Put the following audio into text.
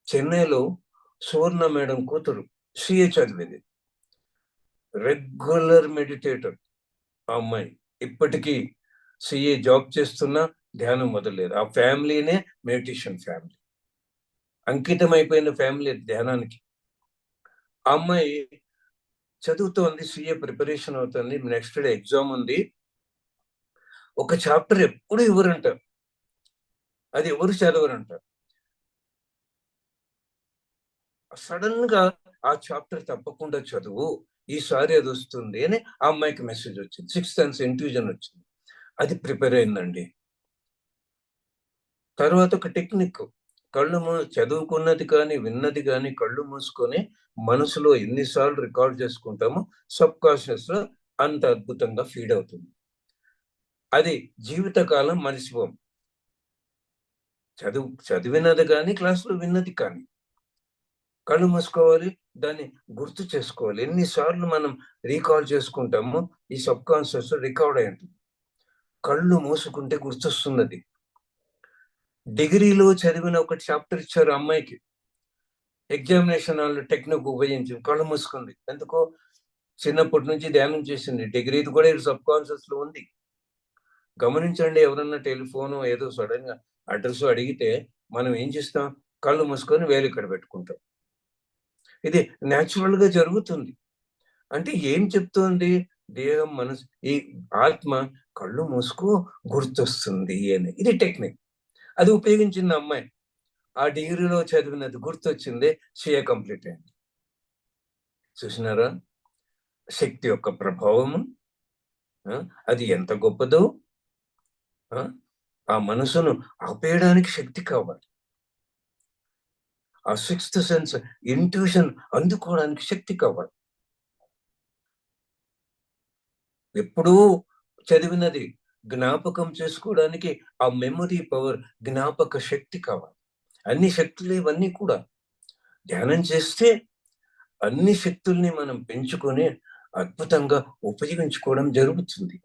చెన్నైలో సువర్ణ మేడం కూతురు సిఏ చదివింది, రెగ్యులర్ మెడిటేటర్ ఆ అమ్మాయి. ఇప్పటికీ సిఏ జాబ్ చేస్తున్నా ధ్యానం మొదలలేదు. ఆ ఫ్యామిలీనే మెడిటేషన్ ఫ్యామిలీ, అంకితం అయిపోయిన ఫ్యామిలీ ధ్యానానికి. ఆ అమ్మాయి చదువుతోంది, సిఏ ప్రిపరేషన్ అవుతుంది, నెక్స్ట్ డే ఎగ్జామ్ ఉంది. ఒక చాప్టర్ ఎప్పుడు ఇవ్వరంట, అది ఎవరు చదవరంట. సడన్ గా ఆ చాప్టర్ తప్పకుండా చదువు, ఈసారి అది వస్తుంది అని ఆ అమ్మాయికి మెసేజ్ వచ్చింది. 6th సెన్స్ ఇంట్యూజన్ వచ్చింది, అది ప్రిపేర్ అయిందండి. తర్వాత ఒక టెక్నిక్, చదువుకున్నది కానీ విన్నది కానీ కళ్ళు మూసుకొని మనసులో ఎన్నిసార్లు రికార్డ్ చేసుకుంటామో సబ్ కాన్షియస్ లో అంత అద్భుతంగా ఫీడ్ అవుతుంది. అది జీవితకాలం మరిచిపోం. చదివినది కానీ క్లాసులో విన్నది కానీ కళ్ళు మూసుకోవాలి, దాన్ని గుర్తు చేసుకోవాలి. ఎన్నిసార్లు మనం రీకాల్ చేసుకుంటామో ఈ సబ్ కాన్షియస్ రికార్డ్ అయి ఉంటుంది. కళ్ళు మూసుకుంటే గుర్తొస్తున్నది. డిగ్రీలో చదివిన ఒక చాప్టర్ ఇచ్చారు అమ్మాయికి, ఎగ్జామినేషన్ హాల్ టెక్నిక్ ఉపయోగించి కళ్ళు మూసుకుంది. ఎందుకో చిన్నప్పటి నుంచి ధ్యానం చేసింది, డిగ్రీది కూడా సబ్ కాన్షియస్ లో ఉంది. గమనించండి, ఎవరన్నా టెలిఫోన్ ఏదో సడన్ గా అడ్రస్ అడిగితే మనం ఏం చేస్తాం, కళ్ళు మూసుకొని వేలు ఇక్కడ పెట్టుకుంటాం. ఇది న్యాచురల్ గా జరుగుతుంది. అంటే ఏం చెప్తోంది, దేహం మనసు ఈ ఆత్మ కళ్ళు మూసుకో గుర్తొస్తుంది అని. ఇది టెక్నిక్, అది ఉపయోగించింది అమ్మాయి. ఆ డిగ్రీలో చదివినది గుర్తొచ్చింది, సిఏ కంప్లీట్ అయింది. చూసినారా శక్తి యొక్క ప్రభావము, అది ఎంత గొప్పదో. ఆ మనసును ఆపేయడానికి శక్తి కావాలి, ఆ 6th సెన్స్ ఇంట్యూషన్ అందుకోవడానికి శక్తి కావాలి. ఎప్పుడూ చదివినది జ్ఞాపకం చేసుకోవడానికి ఆ మెమరీ పవర్, జ్ఞాపక శక్తి కావాలి. అన్ని శక్తులు ఇవన్నీ కూడా ధ్యానం చేస్తే అన్ని శక్తుల్ని మనం పెంచుకొని అద్భుతంగా ఉపయోగించుకోవడం జరుగుతుంది.